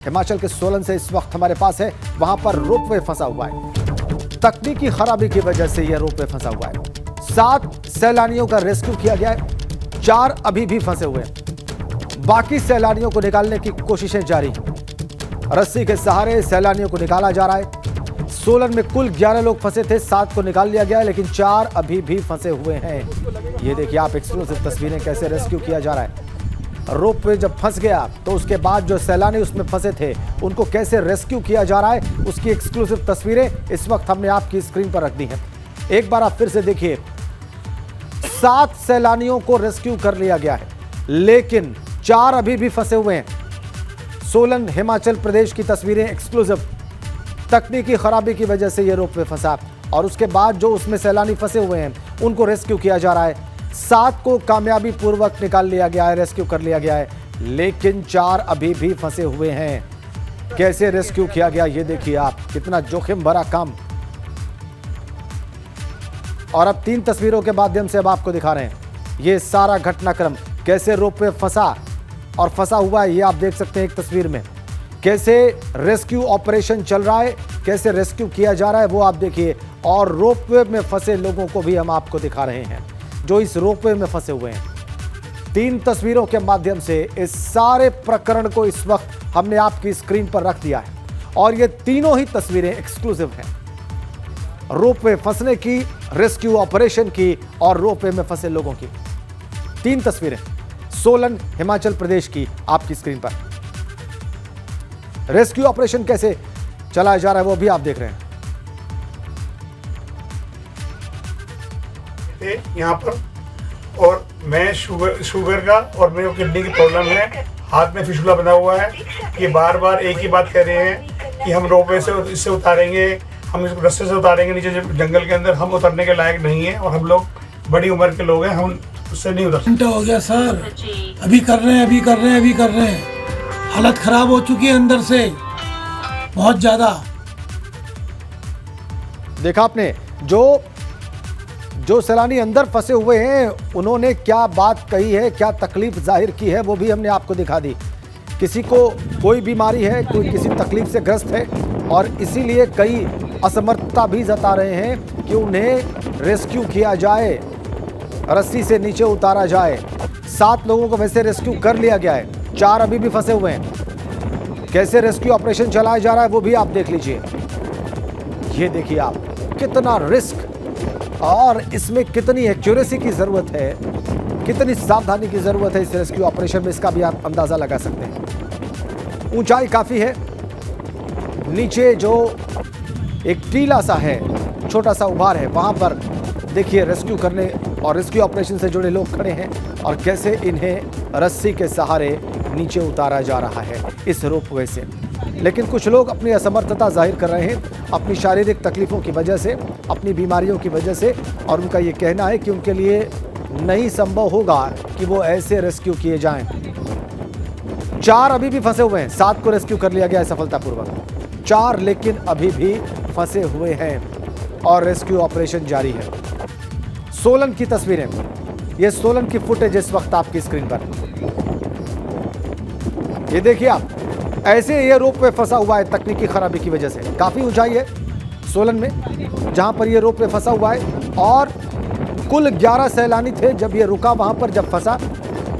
हिमाचल के सोलन से इस वक्त हमारे पास है, वहां पर रोपवे फंसा हुआ है। तकनीकी खराबी की वजह से यह रोपवे फंसा हुआ है। 7 सैलानियों का रेस्क्यू किया गया है, 4 अभी भी फंसे हुए हैं। बाकी सैलानियों को निकालने की कोशिशें जारी हैं। रस्सी के सहारे सैलानियों को निकाला जा रहा है। सोलन में कुल 11 लोग फंसे थे, 7 को निकाल लिया गया है, लेकिन 4 अभी भी फंसे हुए हैं। ये देखिए आप एक्सक्लूसिव तस्वीरें, कैसे रेस्क्यू किया जा रहा है। रोपवे जब फंस गया तो उसके बाद जो सैलानी उसमें फंसे थे उनको कैसे रेस्क्यू किया जा रहा है, उसकी एक्सक्लूसिव तस्वीरें इस वक्त हमने आपकी स्क्रीन पर रख दी हैं। एक बार आप फिर से देखिए, 7 सैलानियों को रेस्क्यू कर लिया गया है, लेकिन 4 अभी भी फंसे हुए हैं। सोलन हिमाचल प्रदेश की तस्वीरें एक्सक्लूसिव। तकनीकी खराबी की वजह से यह रोपवे फंसा और उसके बाद जो उसमें सैलानी फंसे हुए हैं उनको रेस्क्यू किया जा रहा है। 7 को कामयाबी पूर्वक निकाल लिया गया है, रेस्क्यू कर लिया गया है, लेकिन 4 अभी भी फंसे हुए हैं। कैसे रेस्क्यू किया गया ये देखिए आप, कितना जोखिम भरा काम। और अब 3 तस्वीरों के माध्यम से अब आपको दिखा रहे हैं ये सारा घटनाक्रम, कैसे रोपवे फंसा और फंसा हुआ है, ये आप देख सकते हैं एक तस्वीर में। कैसे रेस्क्यू ऑपरेशन चल रहा है, कैसे रेस्क्यू किया जा रहा है वो आप देखिए। और रोपवे में फंसे लोगों को भी हम आपको दिखा रहे हैं जो इस रोपवे में फंसे हुए हैं। 3 तस्वीरों के माध्यम से इस सारे प्रकरण को इस वक्त हमने आपकी स्क्रीन पर रख दिया है और ये तीनों ही तस्वीरें एक्सक्लूसिव हैं। रोपवे फंसने की, रेस्क्यू ऑपरेशन की और रोपवे में फंसे लोगों की 3 तस्वीरें सोलन हिमाचल प्रदेश की आपकी स्क्रीन पर। रेस्क्यू ऑपरेशन कैसे चलाया जा रहा है वो भी आप देख रहे हैं। यहाँ पर और मैं शुगर का और मेरे को किडनी की प्रॉब्लम है, हाथ में फिशुला बना हुआ है। ये बार बार एक ही बात कह रहे हैं कि हम रोपवे से इससे उतारेंगे, हम इसको रस्ते से उतारेंगे नीचे जंगल के अंदर। हम उतरने के लायक नहीं है और हम लोग बड़ी उम्र के लोग हैं, हम उससे नहीं उतर। घंटा हो गया सर, अभी कर रहे हैं। हालत खराब हो चुकी है अंदर से बहुत ज्यादा। देखा आपने, जो सैलानी अंदर फंसे हुए हैं उन्होंने क्या बात कही है, क्या तकलीफ जाहिर की है, वो भी हमने आपको दिखा दी। किसी को कोई बीमारी है, कोई किसी तकलीफ से ग्रस्त है और इसीलिए कई असमर्थता भी जता रहे हैं कि उन्हें रेस्क्यू किया जाए, रस्सी से नीचे उतारा जाए। 7 लोगों को वैसे रेस्क्यू कर लिया गया है, 4 अभी भी फंसे हुए हैं। कैसे रेस्क्यू ऑपरेशन चलाया जा रहा है वो भी आप देख लीजिए। ये देखिए आप, कितना रिस्क और इसमें कितनी एक्यूरेसी की ज़रूरत है, कितनी सावधानी की ज़रूरत है इस रेस्क्यू ऑपरेशन में, इसका भी आप अंदाज़ा लगा सकते हैं। ऊंचाई काफ़ी है, नीचे जो एक टीला सा है, छोटा सा उभार है, वहाँ पर देखिए रेस्क्यू करने और रेस्क्यू ऑपरेशन से जुड़े लोग खड़े हैं और कैसे इन्हें रस्सी के सहारे नीचे उतारा जा रहा है इस रोपवे से। लेकिन कुछ लोग अपनी असमर्थता जाहिर कर रहे हैं अपनी शारीरिक तकलीफ़ों की वजह से, अपनी बीमारियों की वजह से, और उनका ये कहना है कि उनके लिए नहीं संभव होगा कि वो ऐसे रेस्क्यू किए जाएं। 4 अभी भी फंसे हुए हैं, 7 को रेस्क्यू कर लिया गया है सफलतापूर्वक। 4 लेकिन अभी भी फंसे हुए हैं और रेस्क्यू ऑपरेशन जारी है। सोलन की तस्वीरें, ये सोलन की फुटेज इस वक्त आपकी स्क्रीन पर। ये देखिए आप, ऐसे ये रोपवे फंसा हुआ है तकनीकी खराबी की वजह से। काफ़ी ऊंचाई है सोलन में जहां पर ये रोपवे फंसा हुआ है और कुल 11 सैलानी थे जब ये रुका वहां पर, जब फंसा।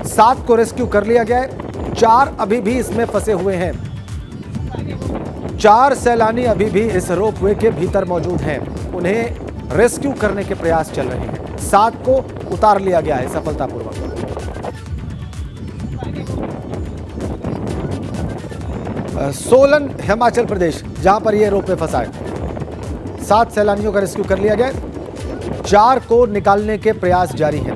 7 को रेस्क्यू कर लिया गया है, 4 अभी भी इसमें फंसे हुए हैं। 4 सैलानी अभी भी इस रोपवे के भीतर मौजूद हैं, उन्हें रेस्क्यू करने के प्रयास चल रहे हैं। 7 को उतार लिया गया है सफलतापूर्वक। सोलन हिमाचल प्रदेश जहां पर यह रोपवे फंसा है, 7 सैलानियों का रेस्क्यू कर लिया गया, 4 को निकालने के प्रयास जारी हैं।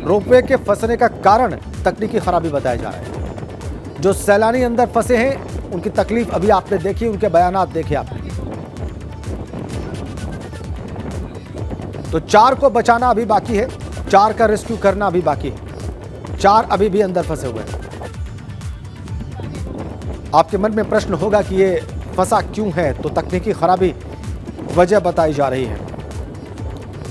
रोपवे के फंसने का कारण तकनीकी खराबी बताया जा रहा है। जो सैलानी अंदर फंसे हैं उनकी तकलीफ अभी आपने देखी, उनके बयानात देखे आपने। तो 4 को बचाना अभी बाकी है, 4 का रेस्क्यू करना अभी बाकी है। 4 अभी भी अंदर फंसे हुए हैं। आपके मन में प्रश्न होगा कि ये फंसा क्यों है, तो तकनीकी खराबी वजह बताई जा रही है।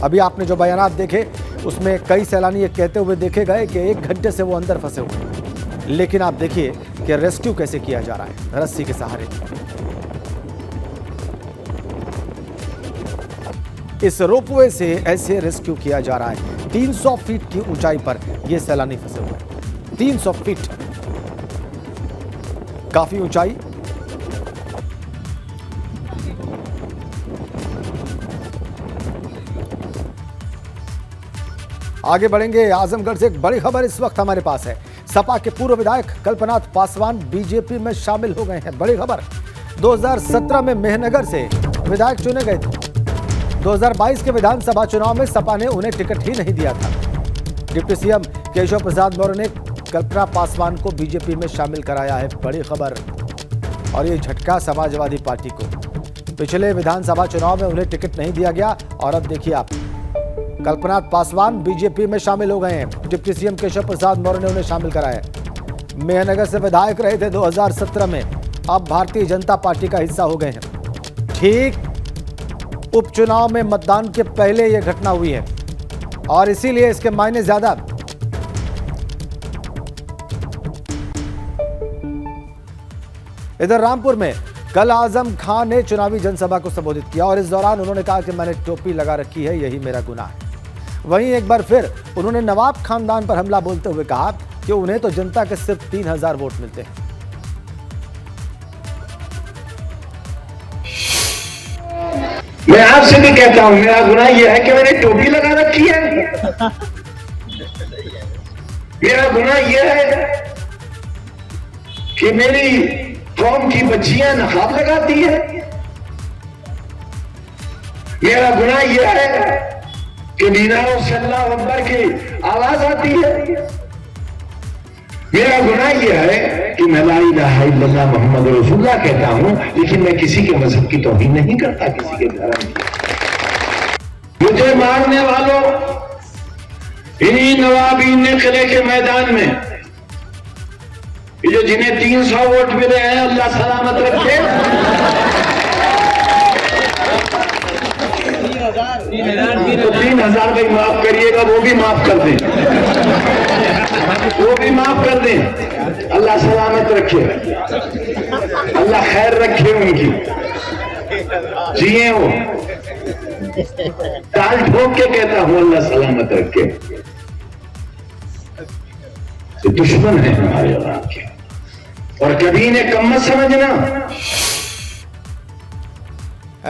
अभी आपने जो बयानात देखे उसमें कई सैलानी ये कहते हुए देखे गए कि 1 घंटे से वो अंदर फंसे हुए हैं। लेकिन आप देखिए कि रेस्क्यू कैसे किया जा रहा है रस्सी के सहारे। इस रोपवे से ऐसे रेस्क्यू किया जा रहा है। 300 फीट की ऊंचाई पर यह सैलानी फंसे हुए हैं। 300 फीट, काफी ऊंचाई। आगे बढ़ेंगे। आजमगढ़ से एक बड़ी खबर इस वक्त हमारे पास है। सपा के पूर्व विधायक कल्पनाथ पासवान बीजेपी में शामिल हो गए हैं। बड़ी खबर, 2017 में मेहनगर से विधायक चुने गए थे। 2022 के विधानसभा चुनाव में सपा ने उन्हें टिकट ही नहीं दिया था। डिप्टी सीएम केशव प्रसाद मौर्य ने कल्पना पासवान को बीजेपी में शामिल कराया है। बड़ी खबर, और ये झटका समाजवादी पार्टी को। पिछले विधानसभा चुनाव में उन्हें टिकट नहीं दिया गया और अब देखिए आप, कल्पनाथ पासवान बीजेपी में शामिल हो गए हैं। डिप्टी सीएम केशव प्रसाद मौर्य ने उन्हें शामिल कराया। मेहनगर से विधायक रहे थे 2017 में, अब भारतीय जनता पार्टी का हिस्सा हो गए हैं। ठीक उपचुनाव में मतदान के पहले यह घटना हुई है और इसीलिए इसके मायने ज्यादा। इधर रामपुर में कल आजम खान ने चुनावी जनसभा को संबोधित किया और इस दौरान उन्होंने कहा कि मैंने टोपी लगा रखी है, यही मेरा गुनाह है। वहीं एक बार फिर उन्होंने नवाब खानदान पर हमला बोलते हुए कहा कि उन्हें तो जनता के सिर्फ 3000 वोट मिलते हैं। मैं आपसे भी कहता हूं, मेरा गुनाह यह है कि मैंने टोपी लगा रखी है। मेरा गुनाह यह है कि मेरी कौम की बच्चियां नकाब लगाती है। मेरा गुनाह यह है कि मीनारों से अल्लाह अकबर की आवाज आती है। मेरा गुनाह यह है कि मैं ला इलाहा इल्लल्लाह मोहम्मद रसूलुल्लाह कहता हूं, लेकिन मैं किसी के मजहब की तौहीन नहीं करता, किसी के धर्म की। मुझे मारने वालों, इन्हीं नवाबीन ने किले के मैदान में, ये जो जिन्हें 300 वोट मिले हैं, अल्लाह सलामत रखे। 3000 भाई माफ करिएगा, वो भी माफ कर दें, वो भी माफ कर दें। अल्लाह सलामत रखे, अल्लाह खैर रखे उनकी, जिए वो। ताल ठोक के कहता हूं अल्लाह सलामत रखे। तो दुश्मन है हमारे और आपके, और कभी इन्हें कम मत समझना।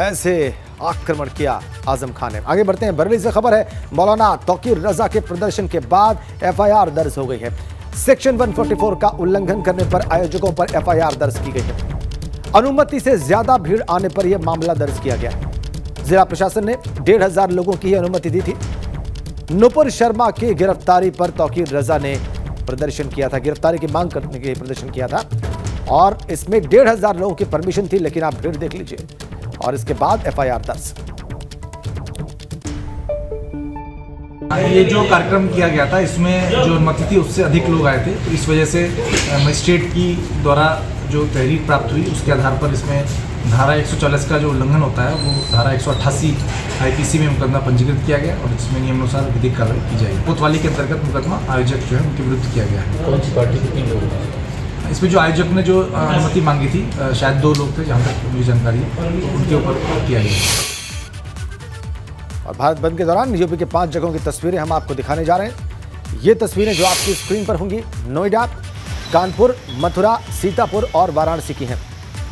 ऐसे आक्रमण किया आजम खान ने। आगे बढ़ते हैं। बरेली से खबर है, मौलाना तौकीर रजा के प्रदर्शन के बाद एफआईआर दर्ज हो गई है। सेक्शन 144 का उल्लंघन करने पर आयोजकों पर एफआईआर दर्ज की गई है। अनुमति से ज्यादा भीड़ आने पर यह मामला दर्ज किया गया है। जिला प्रशासन ने 1500 लोगों की अनुमति दी थी। नुपुर शर्मा की गिरफ्तारी पर तौकीर रजा ने प्रदर्शन किया था, गिरफ्तारी की मांग करने के लिए प्रदर्शन किया था और इसमें 1500 लोगों की परमिशन थी, लेकिन आप भीड़ देख लीजिए और इसके बाद एफआईआर दर्ज। ये जो कार्यक्रम किया गया था, इसमें जो अनुमति थी उससे अधिक लोग आए थे, तो इस वजह से मजिस्ट्रेट की द्वारा जो तहरीर प्राप्त हुई उसके आधार पर इसमें धारा 140 का जो उल्लंघन होता है वो धारा 188 आईपीसी में मुकदमा पंजीकृत किया गया और इसमें नियमानुसार विधिक कार्रवाई की जाएगी। कोतवाली के अंतर्गत मुकदमा आयोजक जो है उनके विरुद्ध किया गया है। कौन सी पार्टी के 3 लोग? इसमें जो आयोजक ने जो अनुमति मांगी थी, शायद 2 लोग थे जहाँ तक मुझे जानकारी है, तो उनके ऊपर किया गया। और भारत बंद के दौरान यूपी के 5 जगहों की तस्वीरें हम आपको दिखाने जा रहे हैं। ये तस्वीरें जो आपकी स्क्रीन पर होंगी नोएडा, कानपुर, मथुरा, सीतापुर और वाराणसी की हैं।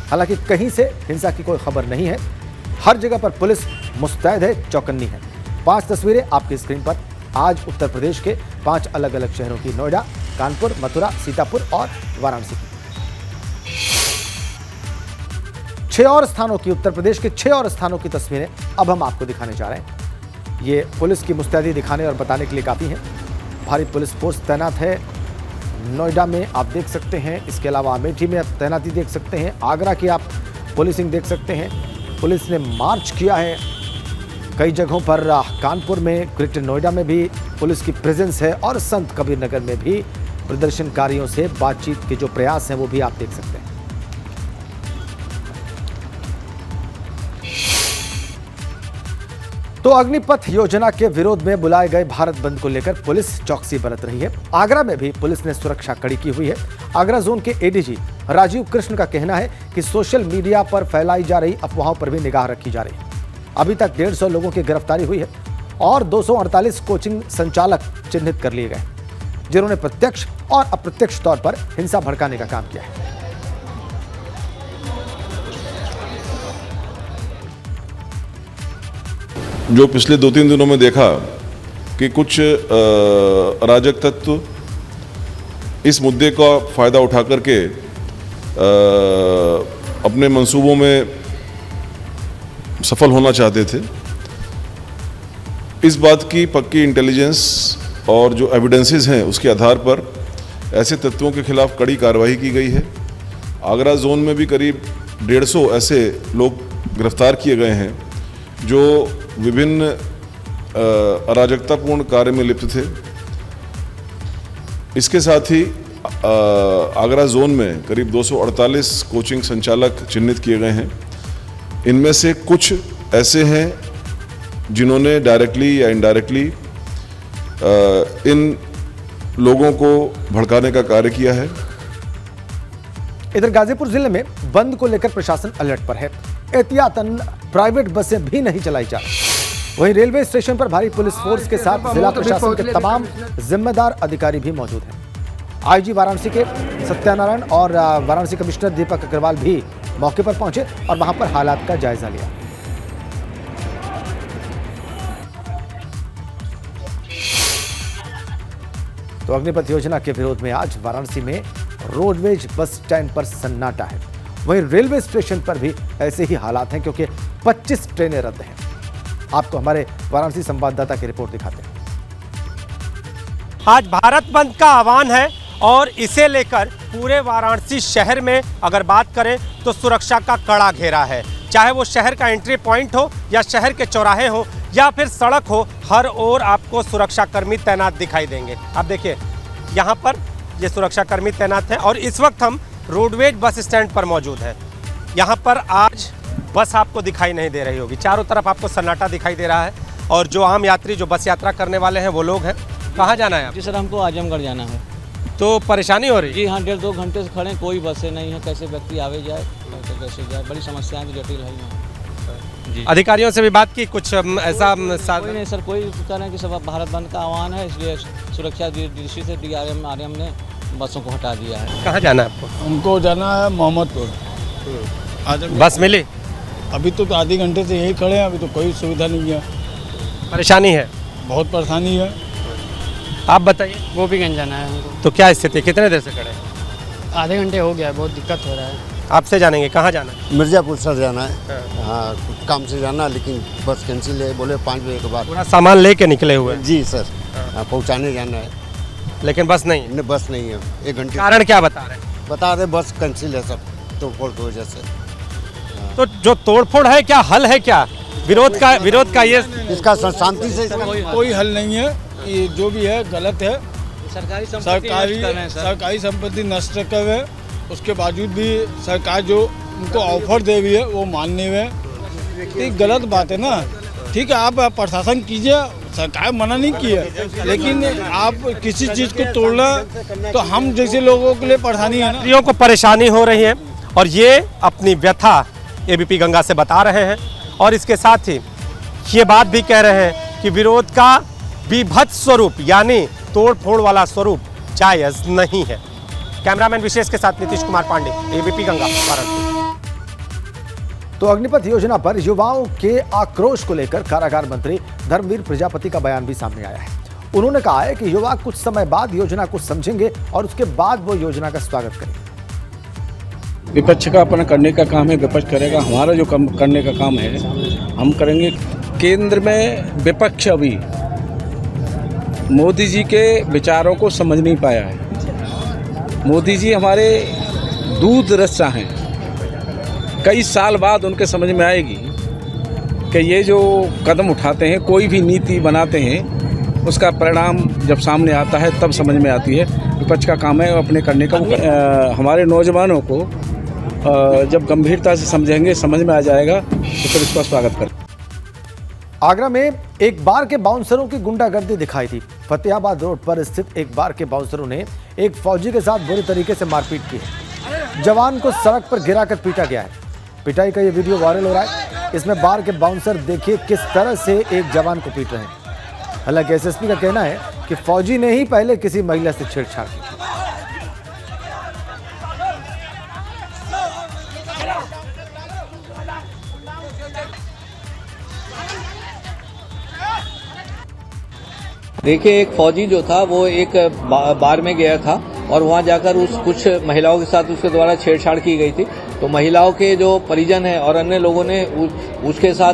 हालांकि कहीं से हिंसा की कोई खबर नहीं है, हर जगह पर पुलिस मुस्तैद है, चौकन्नी है। 5 तस्वीरें आपकी स्क्रीन पर आज उत्तर प्रदेश के 5 अलग अलग शहरों की, नोएडा, कानपुर, मथुरा, सीतापुर और वाराणसी की। 6 और स्थानों की, उत्तर प्रदेश के 6 और स्थानों की तस्वीरें अब हम आपको दिखाने जा रहे हैं। ये पुलिस की मुस्तैदी दिखाने और बताने के लिए काफ़ी है। भारी पुलिस फोर्स तैनात है नोएडा में, आप देख सकते हैं। इसके अलावा अमेठी में आप तैनाती देख सकते हैं। आगरा की आप पुलिसिंग देख सकते हैं। पुलिस ने मार्च किया है कई जगहों पर। कानपुर में, ग्रेटर नोएडा में भी पुलिस की प्रेजेंस है और संत कबीर नगर में भी प्रदर्शनकारियों से बातचीत के जो प्रयास हैं वो भी आप देख सकते हैं। तो अग्निपथ योजना के विरोध में बुलाए गए भारत बंद को लेकर पुलिस चौकसी बरत रही है। आगरा में भी पुलिस ने सुरक्षा कड़ी की हुई है। आगरा जोन के एडीजी राजीव कृष्ण का कहना है कि सोशल मीडिया पर फैलाई जा रही अफवाहों पर भी निगाह रखी जा रही है। अभी तक 150 लोगों की गिरफ्तारी हुई है और 248 कोचिंग संचालक चिन्हित कर लिए गए, जिन्होंने प्रत्यक्ष और अप्रत्यक्ष तौर पर हिंसा भड़काने का काम किया है। जो पिछले 2-3 दिनों में देखा कि कुछ अराजक तत्व इस मुद्दे का फायदा उठा करके अपने मंसूबों में सफल होना चाहते थे। इस बात की पक्की इंटेलिजेंस और जो एविडेंसेस हैं उसके आधार पर ऐसे तत्वों के खिलाफ कड़ी कार्रवाई की गई है। आगरा जोन में भी करीब 150 ऐसे लोग गिरफ्तार किए गए हैं जो विभिन्न अराजकतापूर्ण कार्य में लिप्त थे। इसके साथ ही आगरा जोन में करीब 248 कोचिंग संचालक चिन्हित किए गए हैं। इनमें से कुछ ऐसे हैं जिन्होंने डायरेक्टली या इनडायरेक्टली इन लोगों को भड़काने का कार्य किया है। इधर गाजीपुर जिले में बंद को लेकर प्रशासन अलर्ट पर है। एहतियातन प्राइवेट बसें भी नहीं चलाई जा रही। वहीं रेलवे स्टेशन पर भारी पुलिस फोर्स के साथ जिला प्रशासन के तमाम जिम्मेदार अधिकारी भी मौजूद हैं। आईजी वाराणसी के सत्यानारायण और वाराणसी कमिश्नर दीपक अग्रवाल भी मौके पर पहुंचे और वहां पर हालात का जायजा लिया। तो अग्निपथ योजना के विरोध में आज वाराणसी में रोडवेज बस स्टैंड पर सन्नाटा है। वहीं रेलवे स्टेशन पर भी ऐसे ही हालात हैं क्योंकि 25 ट्रेनें रद्द हैं। आपको हमारे वाराणसी संवाददाता की रिपोर्ट दिखाते हैं। आज भारत बंद का आह्वान है और इसे लेकर पूरे वाराणसी शहर में अगर बात करें तो सुरक्षा का कड़ा घेरा है। चाहे वो शहर का एंट्री पॉइंट हो या शहर के चौराहे हो या फिर सड़क हो, हर ओर आपको सुरक्षाकर्मी तैनात दिखाई देंगे। आप देखिए यहाँ पर ये सुरक्षाकर्मी तैनात हैं और इस वक्त हम रोडवेज बस स्टैंड पर मौजूद है। यहाँ पर आज बस आपको दिखाई नहीं दे रही होगी, चारों तरफ आपको सन्नाटा दिखाई दे रहा है और जो आम यात्री जो बस यात्रा करने वाले हैं वो लोग हैं। कहाँ जाना है आप? जी सर, हमको आजमगढ़ जाना है। तो परेशानी हो रही है? जी हाँ, 1.5-2 घंटे से खड़े हैं, कोई बसें नहीं है। कैसे व्यक्ति आवे जाए तो कैसे जाए, बड़ी समस्याएं तो जटिल है यहाँ। जी अधिकारियों से भी बात की, कुछ ऐसा कोई नहीं सर, कोई कह रहे हैं कि सब भारत बंद का आह्वान है, इसलिए सुरक्षा दृष्टि से DRM ने बसों को हटा दिया है। कहाँ जाना है आपको? हमको जाना है मोहम्मदपुर। बस मिली? अभी तो आधे घंटे से यही खड़े हैं, अभी तो कोई सुविधा नहीं है। परेशानी है? बहुत परेशानी है। आप बताइए। गोपीगंज जाना है हमको। तो क्या स्थिति, कितने देर से खड़े हैं? आधे घंटे हो गया है, बहुत दिक्कत हो रहा है। आपसे जानेंगे, कहाँ जाना है? मिर्ज़ापुर सर जाना है। हाँ, कुछ काम से जाना, लेकिन बस कैंसिल है, बोले 5 बजे के बाद। पूरा सामान लेके निकले हुए हैं? जी सर, पहुंचाने जाना है, लेकिन बस नहीं? नहीं, बस नहीं है। 1 घंटे। कारण क्या बता रहे हैं? बता रहे बस कैंसिल है सब, तोड़फोड़ की वजह से। तो जो तोड़फोड़ है, क्या हल है? क्या विरोध का ये इसका शांति से कोई हल नहीं है। ये जो भी है गलत है। सरकारी सरकारी संपत्ति नष्ट कर रहे हैं, उसके बावजूद भी सरकार जो उनको ऑफर दे रही है वो मानने में, ये गलत बात है ना। ठीक है, आप प्रशासन कीजिए, सरकार मना नहीं की है, लेकिन आप किसी चीज़ को तोड़ना तो हम जैसे लोगों के लिए परेशानी है ना। यात्रियों को परेशानी हो रही है और ये अपनी व्यथा ABP गंगा से बता रहे हैं और इसके साथ ही ये बात भी कह रहे हैं कि विरोध का विभत्स स्वरूप यानी तोड़फोड़ वाला स्वरूप जायज नहीं है। कैमरामैन विशेष के साथ नीतीश कुमार पांडे, ABP गंगा, वाराणसी। तो अग्निपथ योजना पर युवाओं के आक्रोश को लेकर कारागार मंत्री धर्मवीर प्रजापति का बयान भी सामने आया है। उन्होंने कहा है कि युवा कुछ समय बाद योजना को समझेंगे और उसके बाद वो योजना का स्वागत करेंगे। विपक्ष का अपना करने का काम है, विपक्ष करेगा। हमारा जो करने का काम है हम करेंगे। केंद्र में विपक्ष अभी मोदी जी के विचारों को समझ नहीं पाया है। मोदी जी हमारे दूरदर्शी हैं। कई साल बाद उनके समझ में आएगी कि ये जो कदम उठाते हैं, कोई भी नीति बनाते हैं, उसका परिणाम जब सामने आता है तब समझ में आती है। विपक्ष का काम है अपने करने का। हमारे नौजवानों को जब गंभीरता से समझेंगे, समझ में आ जाएगा तो फिर इसका स्वागत करें। आगरा में एक बार के बाउंसरों की गुंडागर्दी दिखाई दी। फतेहाबाद रोड पर स्थित एक बार के बाउंसरों ने एक फौजी के साथ बुरी तरीके से मारपीट की है। जवान को सड़क पर गिराकर पीटा गया है। पिटाई का ये वीडियो वायरल हो रहा है। इसमें बार के बाउंसर देखिए किस तरह से एक जवान को पीट रहे हैं। हालांकि एसएसपी का कहना है कि फौजी ने ही पहले किसी महिला से छेड़छाड़ की थी। देखिए, एक फौजी जो था वो एक बार में गया था और वहां जाकर कुछ महिलाओं के साथ उसके द्वारा छेड़छाड़ की गई थी। तो महिलाओं के जो परिजन हैं और अन्य लोगों ने उसके साथ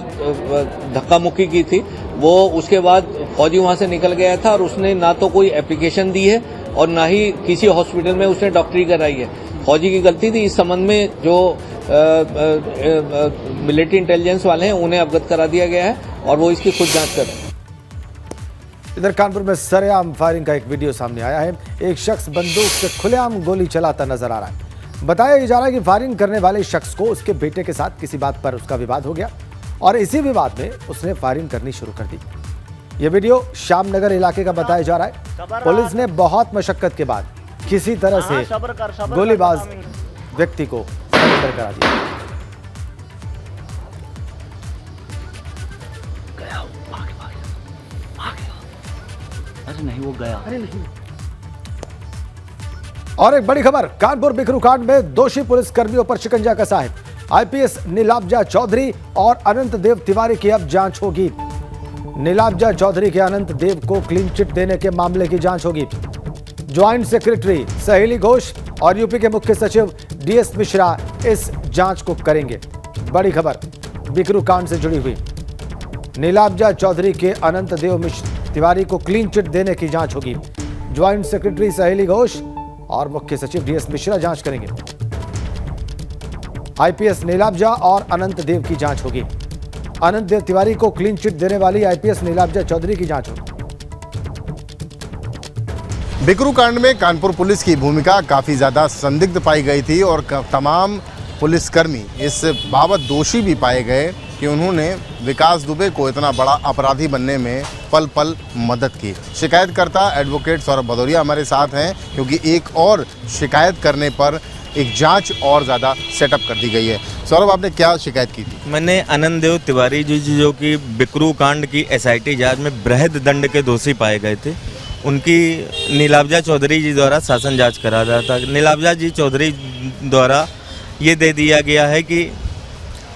धक्का मुक्की की थी। वो उसके बाद फौजी वहां से निकल गया था और उसने ना तो कोई एप्लीकेशन दी है और ना ही किसी हॉस्पिटल में उसने डॉक्टरी कराई है। फौजी की गलती थी। इस संबंध में जो मिलिट्री इंटेलिजेंस वाले हैं उन्हें अवगत करा दिया गया है और वो इसकी खुद जांच कर रहे हैं। इधर कानपुर में सरेआम फायरिंग का एक वीडियो सामने आया है। एक शख्स बंदूक से खुलेआम गोली चलाता नजर आ रहा है। बताया जा रहा है कि फायरिंग करने वाले शख्स को उसके बेटे के साथ किसी बात पर उसका विवाद हो गया और इसी विवाद में उसने फायरिंग करनी शुरू कर दी। यह वीडियो श्यामनगर इलाके का बताया जा रहा है। पुलिस ने बहुत मशक्कत के बाद किसी तरह से गोलीबाज व्यक्ति को सरेंडर करा दिया। नहीं, वो गया। और एक बड़ी खबर, कानपुर बिकरू कांड में दोषी पुलिस कर्मियों पर शिकंजा कसा है। आईपीएस नीलाब्जा चौधरी और अनंत देव तिवारी की अब जांच होगी। नीलाब्जा चौधरी के अनंत देव को क्लीन चिट देने के मामले की जांच होगी। ज्वाइंट सेक्रेटरी सहेली घोष और यूपी के मुख्य सचिव डीएस मिश्रा इस जांच को करेंगे। बड़ी खबर बिकरू कांड से जुड़ी हुई। नीलाब्जा चौधरी के अनंत देव तिवारी को क्लीन चिट देने की जांच होगी। ज्वाइंट सेक्रेटरी सहेली घोष और मुख्य सचिव डीएस मिश्रा जांच करेंगे। आईपीएस नीलाब्जा और अनंत देव की जांच होगी। अनंत देव तिवारी को क्लीन चिट देने वाली आईपीएस नीलाब्जा चौधरी की जांच होगी। बिकरू कांड में कानपुर पुलिस की भूमिका काफी ज्यादा संदिग्ध पाई गई थी और तमाम पुलिसकर्मी इस बाबत दोषी भी पाए गए कि उन्होंने विकास दुबे को इतना बड़ा अपराधी बनने में पल पल मदद की। शिकायतकर्ता एडवोकेट सौरभ भदौरिया हमारे साथ हैं क्योंकि एक और शिकायत करने पर एक जांच और ज़्यादा सेटअप कर दी गई है। सौरभ, आपने क्या शिकायत की थी? मैंने अनंत देव तिवारी जी जो कि बिकरू कांड की एसआईटी जांच में बृहद दंड के दोषी पाए गए थे, उनकी नीलाब्जा चौधरी जी द्वारा शासन जाँच करा रहा था। नीलाब्जा जी चौधरी द्वारा ये दे दिया गया है कि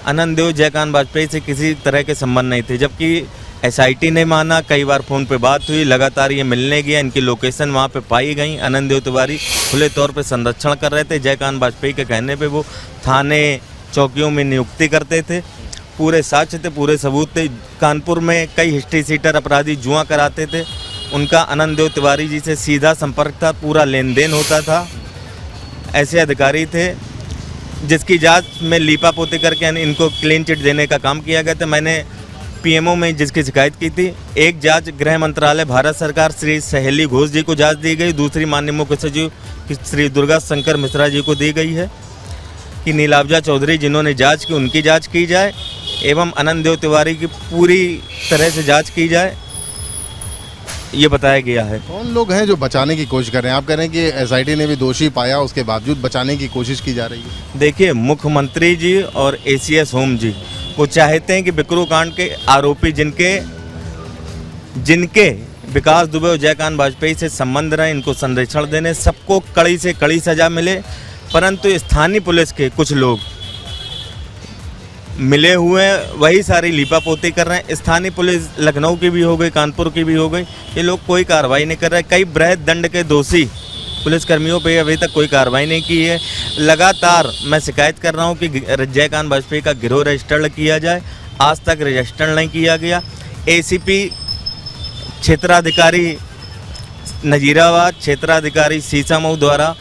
अनंत देव जयकांत वाजपेयी से किसी तरह के संबंध नहीं थे, जबकि एसआईटी ने माना। कई बार फ़ोन पे बात हुई, लगातार ये मिलने गया, इनकी लोकेशन वहाँ पे पाई गई। अनंत देव तिवारी खुले तौर पे संरक्षण कर रहे थे। जयकांत वाजपेयी के कहने पे वो थाने चौकियों में नियुक्ति करते थे। पूरे साक्ष्य थे, पूरे सबूत थे। कानपुर में कई हिस्ट्री सीटर अपराधी जुआ कराते थे, उनका अनंत देव तिवारी जी से सीधा संपर्क था, पूरा लेन देन होता था। ऐसे अधिकारी थे जिसकी जांच में लीपा पोती करके इनको क्लीन चिट देने का काम किया गया था। मैंने पीएमओ में जिसकी शिकायत की थी, एक जांच गृह मंत्रालय भारत सरकार श्री सहेली घोष जी को जांच दी गई, दूसरी माननीय मुख्य सचिव श्री दुर्गा शंकर मिश्रा जी को दी गई है कि नीलाब्जा चौधरी जिन्होंने जांच की उनकी जांच की जाए एवं अनंत देव तिवारी की पूरी तरह से जाँच की जाए, ये बताया गया है। कौन लोग हैं जो बचाने की कोशिश कर रहे हैं? आप कह रहे हैं कि एसआईटी ने भी दोषी पाया, उसके बावजूद बचाने की कोशिश की जा रही है। देखिए, मुख्यमंत्री जी और एसीएस होम जी वो चाहते हैं कि बिकरू कांड के आरोपी जिनके विकास दुबे और जयकांत वाजपेयी से संबंध रहे, इनको संरक्षण देने, सबको कड़ी से कड़ी सजा मिले। परंतु स्थानीय पुलिस के कुछ लोग मिले हुए वही सारी लीपापोती कर रहे हैं। स्थानीय पुलिस लखनऊ की भी हो गई, कानपुर की भी हो गई, ये लोग कोई कार्रवाई नहीं कर रहे। कई बृहद दंड के दोषी पुलिसकर्मियों पे अभी तक कोई कार्रवाई नहीं की है। लगातार मैं शिकायत कर रहा हूँ कि जयकांत वाजपेयी का गिरोह रजिस्टर्ड किया जाए, आज तक रजिस्टर्ड नहीं किया गया। एसीपी क्षेत्राधिकारी नजीराबाद, क्षेत्राधिकारी सीसामऊ द्वारा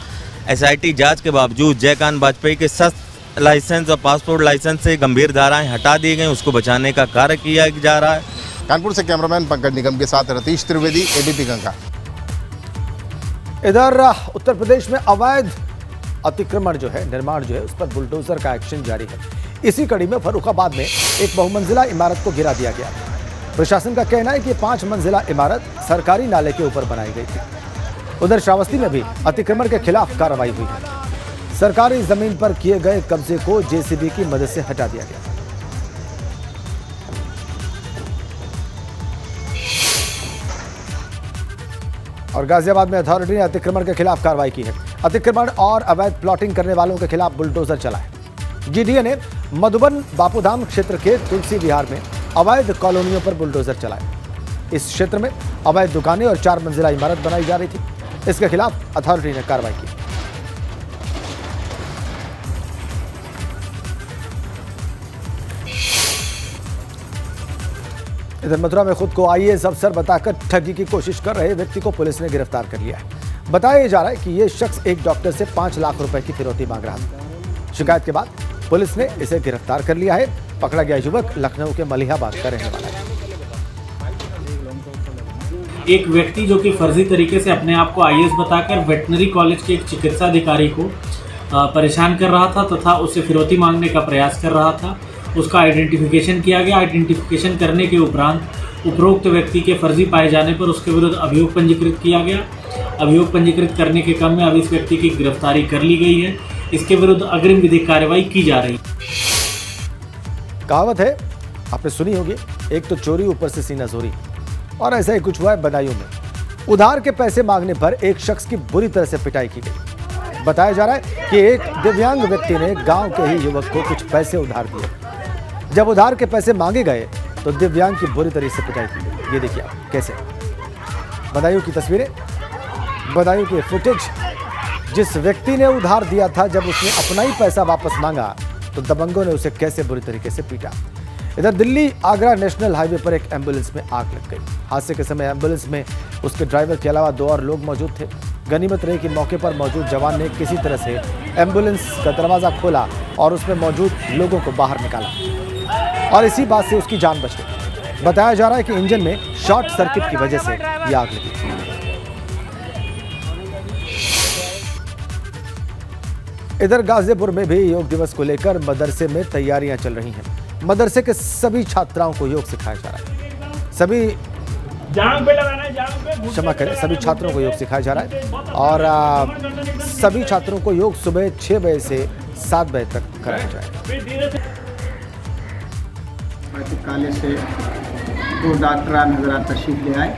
एसआईटी जांच के बावजूद जयकांत वाजपेयी के शस्त्र लाइसेंस और पासपोर्ट लाइसेंस से गंभीर धाराएं हटा दी गई, उसको बचाने का कार्य किया जा रहा है। कानपुर से कैमरामैन पंकज निगम के साथ रतीश त्रिवेदी, एबीपी गंगा। इधर उत्तर प्रदेश में अवैध अतिक्रमण जो है, निर्माण जो है, उस पर बुलडोजर का एक्शन जारी है। इसी कड़ी में फर्रुखाबाद में एक बहुमंजिला इमारत को गिरा दिया गया। प्रशासन का कहना है कि 5 मंजिला इमारत सरकारी नाले के ऊपर बनाई गई थी। उधर श्रावस्ती में भी अतिक्रमण के खिलाफ कार्रवाई हुई है। सरकारी जमीन पर किए गए कब्जे को जेसीबी की मदद से हटा दिया गया। और गाजियाबाद में अथॉरिटी ने अतिक्रमण के खिलाफ कार्रवाई की है। अतिक्रमण और अवैध प्लॉटिंग करने वालों के खिलाफ बुलडोजर चलाए। जीडीए ने मधुबन बापूधाम क्षेत्र के तुलसी विहार में अवैध कॉलोनियों पर बुलडोजर चलाए। इस क्षेत्र में अवैध दुकानें और 4 मंजिला इमारत बनाई जा रही थी। इसके खिलाफ अथॉरिटी ने कार्रवाई की। इधर मथुरा में खुद को आईएएस अफसर बताकर ठगी की कोशिश कर रहे व्यक्ति को पुलिस ने गिरफ्तार कर लिया है। बताया जा रहा है कि यह शख्स एक डॉक्टर से 5 लाख रुपए की फिरौती मांग रहा था। शिकायत के बाद पुलिस ने इसे गिरफ्तार कर लिया है। पकड़ा गया युवक लखनऊ के मलिहाबाद का रहने वाला है। एक व्यक्ति जो कि फर्जी तरीके से अपने आप को आईएएस बताकर वेटनरी कॉलेज के एक चिकित्सा अधिकारी को परेशान कर रहा था तथा उससे फिरौती मांगने का प्रयास कर रहा था। उसका आइडेंटिफिकेशन किया गया। आइडेंटिफिकेशन करने के उपरांत उपरोक्त व्यक्ति के फर्जी पाए जाने पर उसके विरुद्ध अभियोग पंजीकृत किया गया। अभियोग पंजीकृत करने के क्रम में अब इस व्यक्ति की गिरफ्तारी कर ली गई है। इसके विरुद्ध अग्रिम विधिक कार्रवाई की जा रही है। कहावत है, आपने सुनी होगी, एक तो चोरी ऊपर से सीना जोरी। और ऐसा ही कुछ हुआ है बदायूं में। उधार के पैसे मांगने पर एक शख्स की बुरी तरह से पिटाई की गई। बताया जा रहा है कि एक दिव्यांग व्यक्ति ने गांव के ही युवक को कुछ पैसे उधार दिए। जब उधार के पैसे मांगे गए तो दिव्यांग की बुरी तरह से पिटाई की गई। ये देखिए आप कैसे। बदायूं की तस्वीरें, बदायूं की फुटेज। जिस व्यक्ति ने उधार दिया था, जब उसने अपना ही पैसा वापस मांगा तो दबंगों ने उसे कैसे बुरी तरीके से पीटा। इधर दिल्ली आगरा नेशनल हाईवे पर एक एम्बुलेंस में आग लग गई। हादसे के समय एम्बुलेंस में उसके ड्राइवर के अलावा 2 और लोग मौजूद थे। गनीमत रही कि मौके पर मौजूद जवान ने किसी तरह से एम्बुलेंस का दरवाजा खोला और उसमें मौजूद लोगों को बाहर निकाला और इसी बात से उसकी जान बच गई। बताया जा रहा है कि इंजन में शॉर्ट सर्किट की वजह से यह आग लगी। इधर गाजीपुर में भी योग दिवस को लेकर मदरसे में तैयारियां चल रही हैं। मदरसे के सभी छात्राओं को योग सिखाया जा रहा है। क्षमा करें, सभी छात्रों को योग सिखाया जा रहा है और सभी छात्रों को योग सुबह 6 बजे से 7 बजे तक कराया जाएगा। काले से 2 डॉक्टरान हजरात तशरीफ ले आए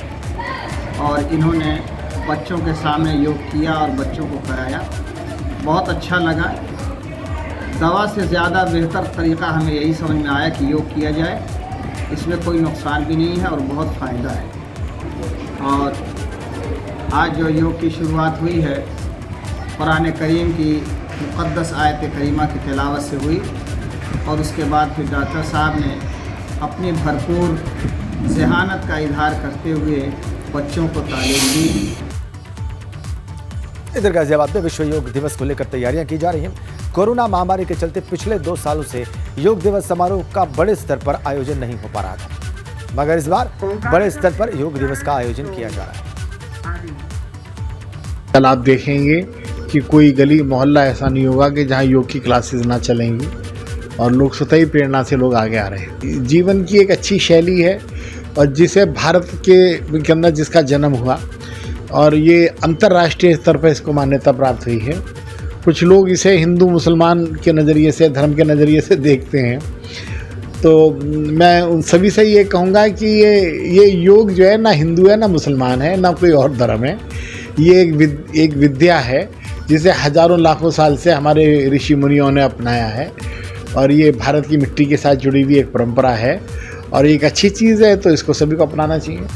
और इन्होंने बच्चों के सामने योग किया और बच्चों को कराया। बहुत अच्छा लगा। दवा से ज़्यादा बेहतर तरीका हमें यही समझ में आया कि योग किया जाए। इसमें कोई नुकसान भी नहीं है और बहुत फ़ायदा है। और आज जो योग की शुरुआत हुई है, कुरान करीम की मुक़द्दस आयत करीमा की तिलावत से हुई और उसके बाद फिर डॉक्टर साहब ने अपनी भरपूर ज़हानत का इजहार करते हुए बच्चों को तालीम दी। इधर गाजियाबाद में विश्व योग दिवस को लेकर तैयारियां की जा रही हैं। कोरोना महामारी के चलते पिछले 2 सालों से योग दिवस समारोह का बड़े स्तर पर आयोजन नहीं हो पा रहा था, मगर इस बार बड़े स्तर पर योग दिवस का आयोजन किया जा रहा है। कल आप देखेंगे कि कोई गली मोहल्ला ऐसा नहीं होगा कि जहां योग की क्लासेस ना चलेंगी और लोग स्वतः ही प्रेरणा से लोग आगे आ रहे हैं। जीवन की एक अच्छी शैली है और जिसे भारत के अंदर जिसका जन्म हुआ और ये अंतर्राष्ट्रीय स्तर पर इसको मान्यता प्राप्त हुई है। कुछ लोग इसे हिंदू मुसलमान के नज़रिए से, धर्म के नज़रिए से देखते हैं, तो मैं उन सभी से ये कहूँगा कि ये योग जो है ना हिंदू है ना मुसलमान है ना कोई और धर्म है। ये एक विद्या है जिसे हजारों लाखों साल से हमारे ऋषि मुनियों ने अपनाया है और ये भारत की मिट्टी के साथ जुड़ी हुई एक परंपरा है और एक अच्छी चीज़ है, तो इसको सभी को अपनाना चाहिए।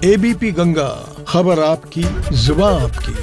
एबीपी गंगा, खबर आपकी, जुबान आपकी।